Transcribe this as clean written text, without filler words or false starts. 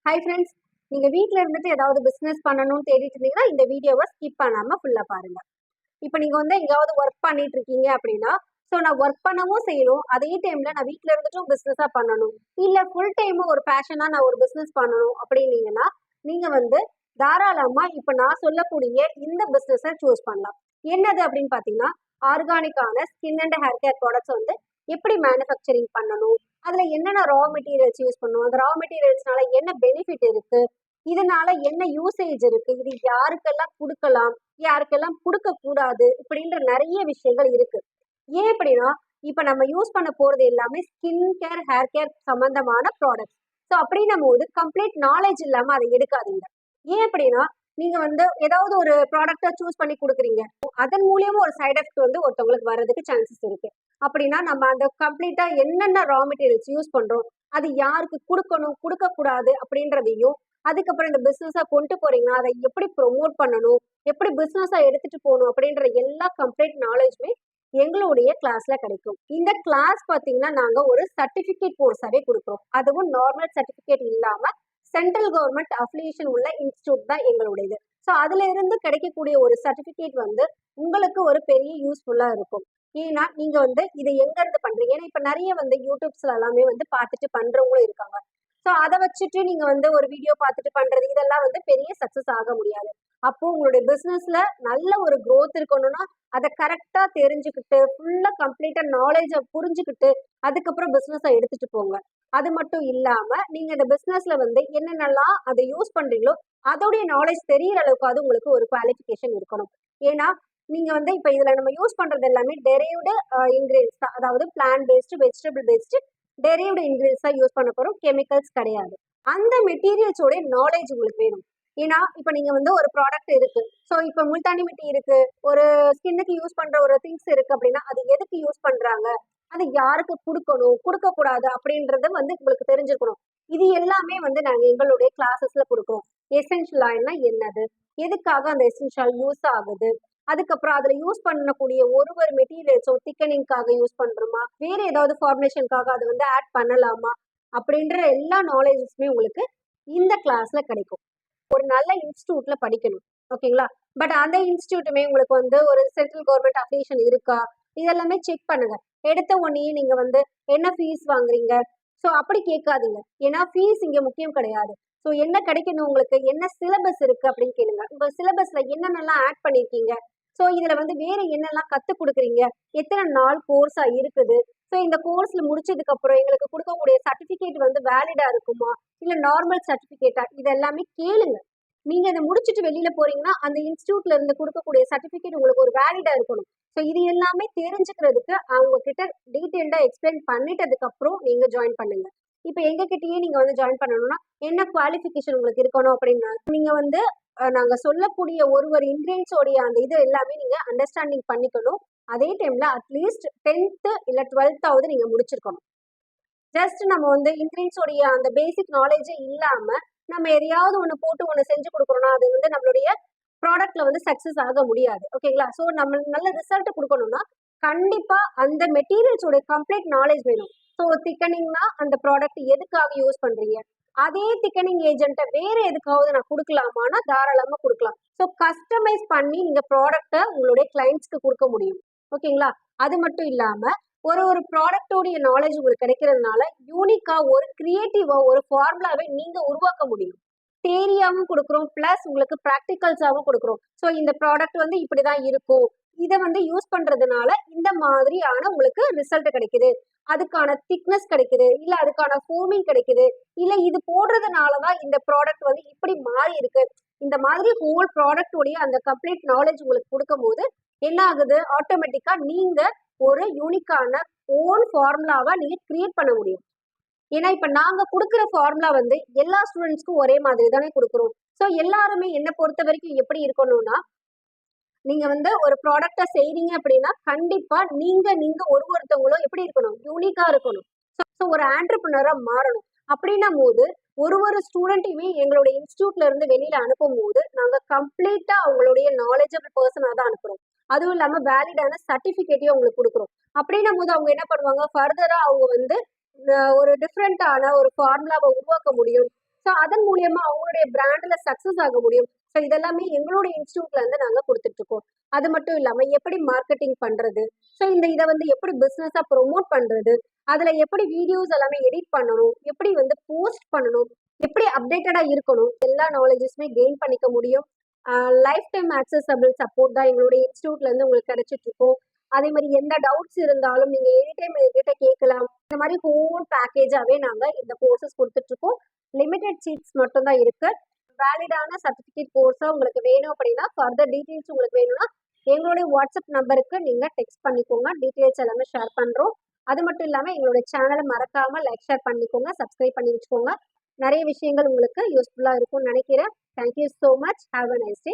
Hi friends, நீங்க வீட்ல இருந்துட்டு ஏதாவது பிசினஸ் பண்ணணும்னு தேடிட்டு இருந்தீங்கன்னா இந்த வீடியோவை ஸ்கிப் பண்ணாம ஃபுல்லா பாருங்க. இப்போ நீங்க வந்து எங்கேயாவது ஒர்க் பண்ணிட்டு இருக்கீங்க அப்படின்னா, ஸோ நான் ஒர்க் பண்ணவும் செய்யணும், அதே டைம்ல நான் வீட்ல இருந்துட்டும் பிசினஸா பண்ணணும், இல்ல ஃபுல் டைமும் ஒரு பேஷனா நான் ஒரு பிசினஸ் பண்ணணும் அப்படின்னீங்கன்னா, நீங்க வந்து தாராளமா இப்ப நான் சொல்லக்கூடிய இந்த பிசினஸை சூஸ் பண்ணலாம். என்னது அப்படின்னு பாத்தீங்கன்னா, ஆர்கானிக்கான skin and hair care products வந்து எப்படி மேனுஃபேக்சரிங் பண்ணணும், அதுல என்னென்ன ரா மெட்டீரியல்ஸ் யூஸ் பண்ணுவோம், அந்த ரா மெட்டீரியல்ஸ்னால என்ன பெனிஃபிட் இருக்கு, இதனால என்ன யூசேஜ் இருக்கு, இது யாருக்கெல்லாம் கொடுக்கலாம், யாருக்கெல்லாம் கொடுக்க கூடாது, இப்படின்ற நிறைய விஷயங்கள் இருக்கு. ஏன் அப்படின்னா, இப்ப நம்ம யூஸ் பண்ண போறது எல்லாமே ஸ்கின் கேர், ஹேர் கேர் சம்பந்தமான ப்ராடக்ட்ஸ். ஸோ அப்படின்னும் போது கம்ப்ளீட் நாலேஜ் இல்லாம அதை எடுக்காதீங்க. ஏன் அப்படின்னா, நீங்க வந்து ஏதாவது ஒரு ப்ராடக்டை சூஸ் பண்ணி கொடுக்குறீங்க, அதன் மூலியமா ஒரு சைடு எஃபெக்ட் வந்து ஒருத்தவங்களுக்கு வர்றதுக்கு சான்சஸ் இருக்கு. அப்படின்னா நம்ம அந்த கம்ப்ளீட்டா என்னென்ன ரா மெட்டீரியல்ஸ் யூஸ் பண்றோம், அது யாருக்கு கொடுக்கணும், கொடுக்க கூடாது அப்படின்றதையும், அதுக்கப்புறம் இந்த பிசினஸா கொண்டு போறீங்கன்னா அதை எப்படி ப்ரொமோட் பண்ணணும், எப்படி பிசினஸா எடுத்துட்டு போகணும் அப்படின்ற எல்லா கம்ப்ளீட் நாலேஜுமே எங்களுடைய கிளாஸ்ல கிடைக்கும். இந்த கிளாஸ் பாத்தீங்கன்னா நாங்க ஒரு சர்டிபிகேட் கோர்ஸாவே கொடுக்குறோம். அதுவும் நார்மல் சர்டிபிகேட் இல்லாம சென்ட்ரல் கவர்மெண்ட் அஃபிலியேஷன் உள்ள இன்ஸ்டியூட் தான் எங்களுடையது. ஸோ அதுல இருந்து கிடைக்கக்கூடிய ஒரு சர்டிபிகேட் வந்து உங்களுக்கு ஒரு பெரிய யூஸ்ஃபுல்லா இருக்கும். ஏன்னா நீங்க வந்து இதை எங்க இருந்து பண்றீங்க, ஏன்னா இப்ப நிறைய வந்து யூடியூப்ஸ்ல எல்லாமே வந்து பார்த்துட்டு பண்றவங்களும் இருக்காங்க. ஸோ அதை வச்சுட்டு நீங்க வந்து ஒரு வீடியோ பார்த்துட்டு பண்றது இதெல்லாம் வந்து பெரிய சக்சஸ் ஆக முடியாது. அப்போ உங்களுடைய பிசினஸ்ல நல்ல ஒரு growth இருக்கணும்னா அதை கரெக்டா தெரிஞ்சுக்கிட்டு ஃபுல்லா கம்ப்ளீட்டா நாலேஜை புரிஞ்சுக்கிட்டு அதுக்கப்புறம் பிசினஸை எடுத்துட்டு போங்க. அது மட்டும் இல்லாம நீங்க இந்த பிசினஸ்ல வந்து என்னென்னலாம் அதை யூஸ் பண்றீங்களோ அதோடைய நாலேஜ் தெரியற அளவுக்கு உங்களுக்கு ஒரு குவாலிஃபிகேஷன் இருக்கணும். ஏன்னா நீங்க வந்து இப்ப இதுல நம்ம யூஸ் பண்றது எல்லாமே டெரைவ்டு இன்கிரீடியன்ஸ் தான், அதாவது plant based, vegetable based derived ingredients தான் யூஸ் பண்ண போறோம், கெமிக்கல்ஸ் கிடையாது. அந்த மெட்டீரியல்ஸோட நாலேஜ் உங்களுக்கு வேணும். ஏன்னா இப்ப நீங்க வந்து ஒரு ப்ராடக்ட் இருக்கு, ஸோ இப்ப முல்தானி மிட்டி இருக்கு, ஒரு ஸ்கின்னுக்கு யூஸ் பண்ற ஒரு திங்ஸ் இருக்கு அப்படின்னா அது எதுக்கு யூஸ் பண்றாங்க, அது யாருக்கு கொடுக்கணும், கொடுக்க கூடாது அப்படின்றது வந்து உங்களுக்கு தெரிஞ்சுக்கணும். இது எல்லாமே வந்து நாங்க எங்களுடைய கிளாஸஸ்ல கொடுக்குறோம். எசென்ஷியல் ஆயில்னா என்னது, எதுக்காக அந்த எசென்ஷியல் யூஸ் ஆகுது, அதுக்கப்புறம் அதுல யூஸ் பண்ணக்கூடிய ஒரு ஒரு மெட்டீரியல்ஸும் திக்கனிங்காக யூஸ் பண்றோமா, வேற ஏதாவது ஃபார்முலேஷனுக்காக அதை வந்து ஆட் பண்ணலாமா அப்படின்ற எல்லா நாலேஜஸுமே உங்களுக்கு இந்த கிளாஸ்ல கிடைக்கும். ஒரு நல்ல இன்ஸ்டியூட்ல படிக்கணும், ஓகேங்களா? பட் அந்த இன்ஸ்டியூட்டுமே உங்களுக்கு வந்து ஒரு சென்ட்ரல் கவர்மெண்ட் அஃபிலியேஷன் இருக்கா, இதெல்லாமே செக் பண்ணுங்க. எடுத்த உடனே நீங்க வந்து என்ன ஃபீஸ் வாங்குறீங்க, ஸோ அப்படி கேட்காதீங்க. ஏன்னா ஃபீஸ் இங்க முக்கியம் கிடையாது. ஸோ என்ன கிடைக்கணும், உங்களுக்கு என்ன சிலபஸ் இருக்கு அப்படின்னு கேளுங்க. உங்க சிலபஸ்ல என்னென்னலாம் ஆட் பண்ணிருக்கீங்க, ஸோ இதுல வந்து வேற என்னெல்லாம் கத்து கொடுக்குறீங்க, எத்தனை நாள் கோர்ஸா இருக்குது, ஸோ இந்த கோர்ஸ்ல முடிச்சதுக்கு அப்புறம் எங்களுக்கு கொடுக்கக்கூடிய சர்டிபிகேட் வந்து வேலிடா இருக்குமா, இல்ல நார்மல் சர்டிபிகேட்டா, இது எல்லாமே கேளுங்க. நீங்க இதை முடிச்சுட்டு வெளியில போறீங்கன்னா அந்த இன்ஸ்டியூட்ல இருந்து கொடுக்கக்கூடிய சர்டிபிகேட் உங்களுக்கு ஒரு வேலிடா இருக்கணும். ஸோ இது எல்லாமே தெரிஞ்சுக்கிறதுக்கு அவங்க கிட்ட டீட்டெயில்டா எக்ஸ்பிளைன் பண்ணிட்டதுக்கு அப்புறம் நீங்க ஜாயின் பண்ணுங்க. இப்ப எங்க கிட்டயே நீங்க வந்து ஜாயின் பண்ணணும்னா என்ன குவாலிஃபிகேஷன் உங்களுக்கு இருக்கணும் அப்படின்னா, நீங்க வந்து நாங்க சொல்லக்கூடிய ஒரு ஒரு இன்கிரீடியன்ஸோடைய அந்த இது எல்லாமே நீங்க அண்டர்ஸ்டாண்டிங் பண்ணிக்கணும். அதே டைம்ல அட்லீஸ்ட் 10th இல்ல 12th நீங்க முடிச்சிருக்கணும். ஜஸ்ட் நம்ம வந்து இன்கிரீடியன்ஸோடைய அந்த பேசிக் நாலேஜே இல்லாம நம்ம எதையாவது ஒண்ணு போட்டு ஒண்ணு செஞ்சு கொடுக்குறோம்னா அது வந்து நம்மளுடைய ப்ராடக்ட்ல வந்து சக்சஸ் ஆக முடியாது, ஓகேங்களா? ஸோ நம்ம நல்ல ரிசல்ட் கொடுக்கணும்னா கண்டிப்பா அந்த மெட்டீரியல்ஸோட கம்ப்ளீட் நாலேஜ் வேணும். ஸோ திக்கனிங்னா அந்த ப்ராடக்ட் எதுக்காக யூஸ் பண்றீங்க, அதே திக்கனிங் ஏஜென்ட்டை வேற எதுக்காவது நான் கொடுக்கலாமான்னா தாராளமா கொடுக்கலாம். ஸோ கஸ்டமைஸ் பண்ணி நீங்க ப்ராடக்ட்டை உங்களுடைய கிளைண்ட்ஸ்க்கு கொடுக்க முடியும், ஓகேங்களா? அது மட்டும் இல்லாம ஒரு ஒரு ப்ராடக்டோடைய நாலேஜ் உங்களுக்கு கிடைக்கிறதுனால யூனிக்கா ஒரு கிரியேட்டிவா ஒரு ஃபார்முலாவை நீங்க உருவாக்க முடியும். தேரியாவும் கொடுக்குறோம், பிளஸ் உங்களுக்கு ப்ராக்டிகல்ஸாவும் கொடுக்குறோம். ஸோ இந்த ப்ராடக்ட் வந்து இப்படிதான் இருக்கும், இதை வந்து யூஸ் பண்றதுனால இந்த மாதிரியான உங்களுக்கு ரிசல்ட் கிடைக்குது, அதுக்கான திக்னஸ் கிடைக்குது, இல்ல அதுக்கான ஃபோமிங் கிடைக்குது, இல்ல இது போடுறதுனாலதான் இந்த ப்ராடக்ட் வந்து இப்படி மாறி இருக்கு, இந்த மாதிரி ஹோல் ப்ராடக்டோடைய அந்த கம்ப்ளீட் நாலேஜ் உங்களுக்கு கொடுக்கும் போது என்ன ஆகுது, ஆட்டோமேட்டிக்கா நீங்க ஒரு யூனிக்கான ஓன் ஃபார்முலாவா நீங்க கிரியேட் பண்ண முடியும். ஏன்னா இப்ப நாங்க கொடுக்குற ஃபார்முலா வந்து எல்லா ஸ்டூடெண்ட்ஸ்க்கும் ஒரே மாதிரி தானே கொடுக்குறோம். ஸோ எல்லாருமே என்ன பொறுத்த வரைக்கும் எப்படி இருக்கணும்னா, நீங்க வந்து ஒரு ப்ராடக்டா செய்றீங்க அப்படின்னா கண்டிப்பா நீங்க நீங்க ஒருத்தவங்களும் எப்படி இருக்கணும், யூனிக்கா இருக்கணும். ஸோ ஒரு ஆண்டர்பிரினரா மாறணும். அப்படின்னும் போது ஒரு ஸ்டூடெண்ட்டையுமே எங்களுடைய இன்ஸ்டியூட்ல இருந்து வெளியில அனுப்பும் போது நாங்க கம்ப்ளீட்டா அவங்களுடைய நாலேஜபிள் பர்சனா தான் அனுப்புறோம். அதுவும் இல்லாம வேலிடான சர்டிபிகேட்டையும் அவங்களுக்கு கொடுக்குறோம். அப்படின்னும் போது அவங்க என்ன பண்ணுவாங்க, ஃபர்தரா அவங்க வந்து ஒரு டிஃப்ரெண்டான ஒரு ஃபார்முலாவை உருவாக்க முடியும். ஸோ அதன் மூலியமா அவங்களுடைய பிராண்ட்ல சக்சஸ் ஆக முடியும். ஸோ இதெல்லாமே எங்களுடைய இன்ஸ்டியூட்ல இருந்து நாங்க கொடுத்துட்டு இருக்கோம். அது மட்டும் இல்லாம எப்படி மார்க்கெட்டிங் பண்றது, ஸோ இதை வந்து எப்படி பிசினஸா ப்ரொமோட் பண்றது, அதுல எப்படி வீடியோஸ் எல்லாமே எடிட் பண்ணணும், எப்படி வந்து போஸ்ட் பண்ணணும், எப்படி அப்டேட்டடா இருக்கணும், எல்லா நாலேஜஸுமே கெயின் பண்ணிக்க முடியும். லைஃப் டைம் ஆக்சசபிள் சப்போர்ட் தான் எங்களுடைய இன்ஸ்டியூட்ல இருந்து உங்களுக்கு கிடைச்சிட்டு இருக்கும். அதே மாதிரி எந்த டவுட்ஸ் இருந்தாலும் நீங்க எனி டைம் எங்ககிட்ட கேட்கலாம். இந்த மாதிரி ஹோல் பேக்கேஜாவே நாங்க இந்த கோர்சஸ் கொடுத்துட்டு இருக்கோம். லிமிடெட் சீட்ஸ் மட்டும் தான் இருக்கு. வேலிடான சர்டிபிகேட் கோர்ஸா உங்களுக்கு வேணும் அப்படின்னா ஃபர்தர் டீடைல்ஸ் உங்களுக்கு வேணும்னா எங்களுடைய வாட்ஸ்அப் நம்பருக்கு நீங்க டெக்ஸ்ட் பண்ணிக்கோங்க. டீடைல்ஸ் எல்லாமே ஷேர் பண்றோம். அது மட்டும் இல்லாம எங்களுடைய சேனலை மறக்காம லைக் ஷேர் பண்ணிக்கோங்க, சப்ஸ்கிரைப் பண்ணி வச்சுக்கோங்க. நிறைய விஷயங்கள் உங்களுக்கு யூஸ்ஃபுல்லா இருக்கும்னு நினைக்கிறேன். Thank you so much. Have a nice day.